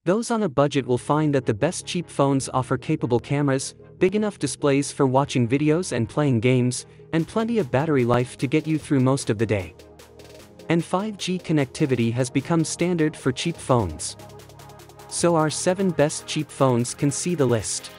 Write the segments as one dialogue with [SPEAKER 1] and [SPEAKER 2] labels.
[SPEAKER 1] Those on a budget will find that the best cheap phones offer capable cameras, big enough displays for watching videos and playing games, and plenty of battery life to get you through most of the day. And 5G connectivity has become standard for cheap phones. So our 7 best cheap phones can see the list.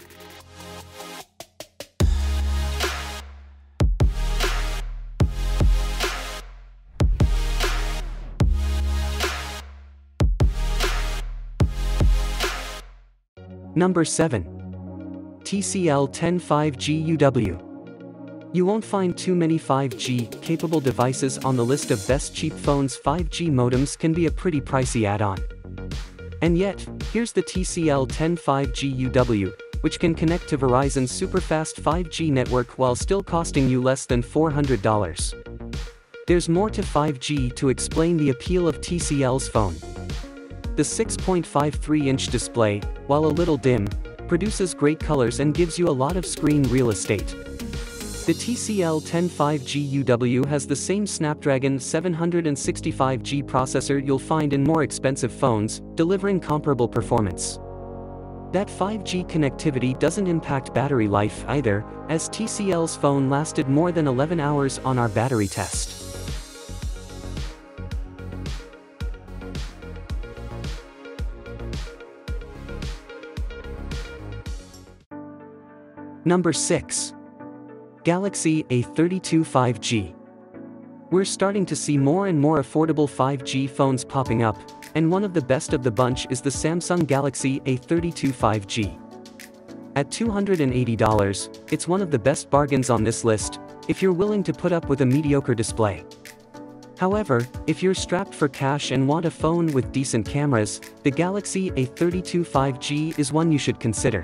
[SPEAKER 1] Number 7. TCL 10 5G UW. You won't find too many 5G capable devices on the list of best cheap phones. 5G modems can be a pretty pricey add-on. And yet, here's the TCL 10 5G UW, which can connect to Verizon's superfast 5G network while still costing you less than $400. There's more to 5G to explain the appeal of TCL's phone. The 6.53-inch display, while a little dim, produces great colors and gives you a lot of screen real estate. The TCL 10 5G UW has the same Snapdragon 765G processor you'll find in more expensive phones, delivering comparable performance. That 5G connectivity doesn't impact battery life either, as TCL's phone lasted more than 11 hours on our battery test. Number 6. Galaxy A53 5G. We're starting to see more and more affordable 5G phones popping up, and one of the best of the bunch is the Samsung Galaxy A53 5G. At $280, it's one of the best bargains on this list, if you're willing to put up with a mediocre display. However, if you're strapped for cash and want a phone with decent cameras, the Galaxy A53 5G is one you should consider.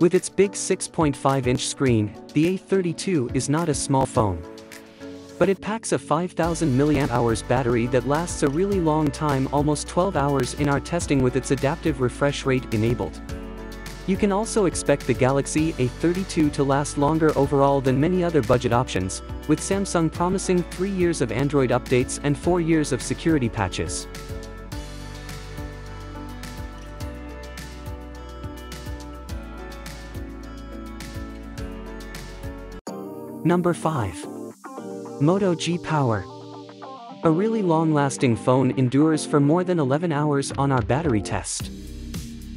[SPEAKER 1] With its big 6.5-inch screen, the A32 is not a small phone. But it packs a 5,000 mAh battery that lasts a really long time, almost 12 hours in our testing with its adaptive refresh rate enabled. You can also expect the Galaxy A32 to last longer overall than many other budget options, with Samsung promising 3 years of Android updates and 4 years of security patches. Number 5. Moto G Power. A really long-lasting phone endures for more than 11 hours on our battery test.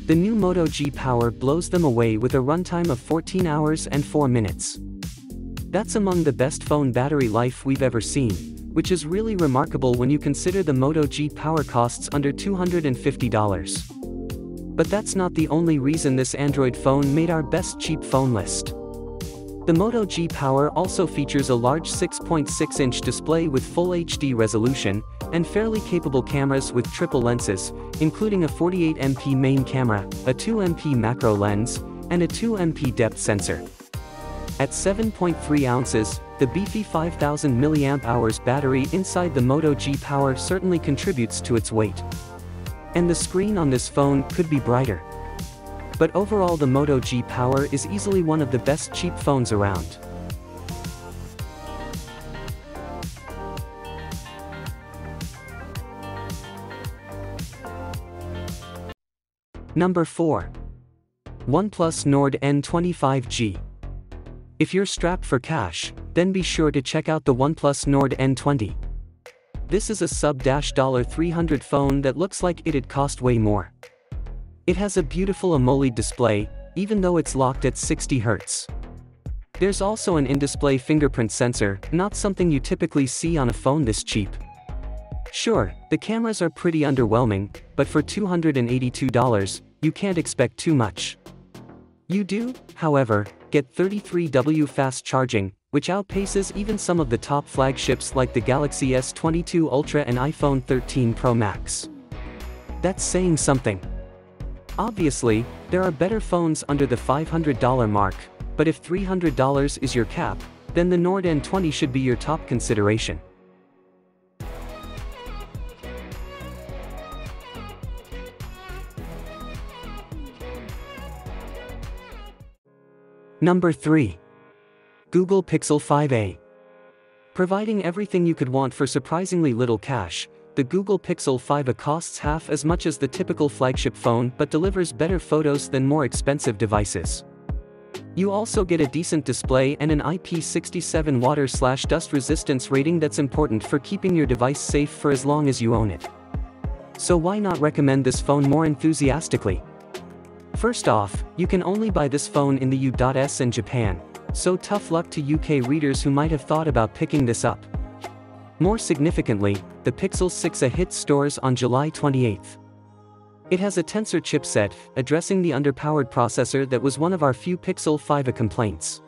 [SPEAKER 1] The new Moto G Power blows them away with a runtime of 14 hours and 4 minutes. That's among the best phone battery life we've ever seen, which is really remarkable when you consider the Moto G Power costs under $250. But that's not the only reason this Android phone made our best cheap phone list. The Moto G Power also features a large 6.6-inch display with full HD resolution, and fairly capable cameras with triple lenses, including a 48MP main camera, a 2MP macro lens, and a 2MP depth sensor. At 7.3 ounces, the beefy 5,000 mAh battery inside the Moto G Power certainly contributes to its weight. And the screen on this phone could be brighter. But overall, the Moto G Power is easily one of the best cheap phones around. Number 4. OnePlus Nord N20 5G. If you're strapped for cash, then be sure to check out the OnePlus Nord N20. This is a sub-$300 phone that looks like it'd cost way more. It has a beautiful AMOLED display, even though it's locked at 60 Hz. There's also an in-display fingerprint sensor, not something you typically see on a phone this cheap. Sure, the cameras are pretty underwhelming, but for $282, you can't expect too much. You do, however, get 33W fast charging, which outpaces even some of the top flagships like the Galaxy S22 Ultra and iPhone 13 Pro Max. That's saying something. Obviously, there are better phones under the $500 mark, but if $300 is your cap, then the Nord N20 should be your top consideration. Number 3. Google Pixel 5a. Providing everything you could want for surprisingly little cash, the Google Pixel 5a costs half as much as the typical flagship phone but delivers better photos than more expensive devices. You also get a decent display and an IP67 water/dust resistance rating that's important for keeping your device safe for as long as you own it. So why not recommend this phone more enthusiastically? First off, you can only buy this phone in the US and Japan, so tough luck to UK readers who might have thought about picking this up. More significantly, the Pixel 6a hit stores on July 28. It has a Tensor chipset, addressing the underpowered processor that was one of our few Pixel 5a complaints.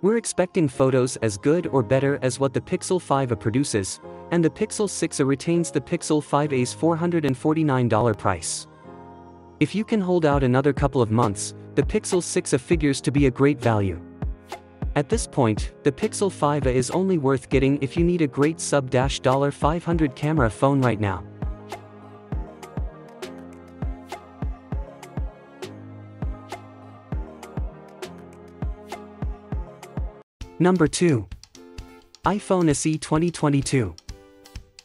[SPEAKER 1] We're expecting photos as good or better as what the Pixel 5a produces, and the Pixel 6a retains the Pixel 5a's $449 price. If you can hold out another couple of months, the Pixel 6a figures to be a great value. At this point, the Pixel 5a is only worth getting if you need a great sub-$500 camera phone right now. Number 2. iPhone SE 2022.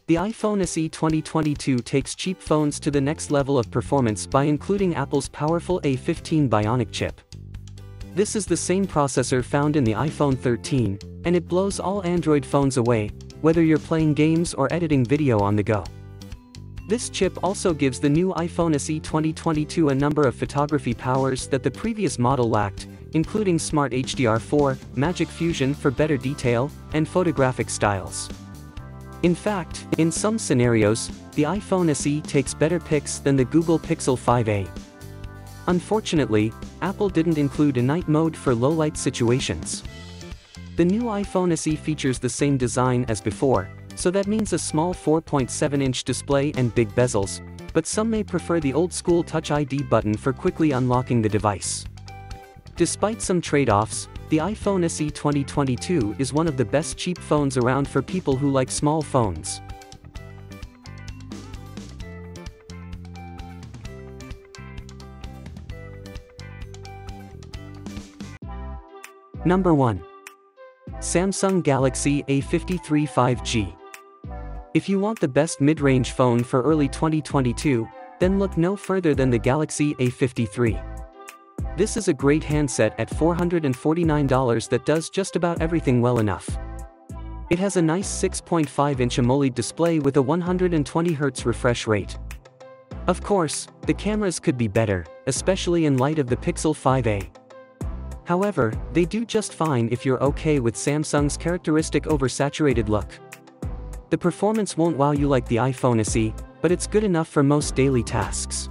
[SPEAKER 1] The iPhone SE 2022 takes cheap phones to the next level of performance by including Apple's powerful A15 Bionic chip. This is the same processor found in the iPhone 13, and it blows all Android phones away, whether you're playing games or editing video on the go. This chip also gives the new iPhone SE 2022 a number of photography powers that the previous model lacked, including Smart HDR4, Magic Fusion for better detail, and photographic styles. In fact, in some scenarios, the iPhone SE takes better pics than the Google Pixel 5a. Unfortunately, Apple didn't include a night mode for low-light situations. The new iPhone SE features the same design as before, so that means a small 4.7-inch display and big bezels, but some may prefer the old-school Touch ID button for quickly unlocking the device. Despite some trade-offs, the iPhone SE 2022 is one of the best cheap phones around for people who like small phones. Number 1. Samsung Galaxy A53 5G. If you want the best mid-range phone for early 2022, then look no further than the Galaxy A53. This is a great handset at $449 that does just about everything well enough. It has a nice 6.5-inch AMOLED display with a 120Hz refresh rate. Of course, the cameras could be better, especially in light of the Pixel 5a. However, they do just fine if you're okay with Samsung's characteristic oversaturated look. The performance won't wow you like the iPhone SE, but it's good enough for most daily tasks.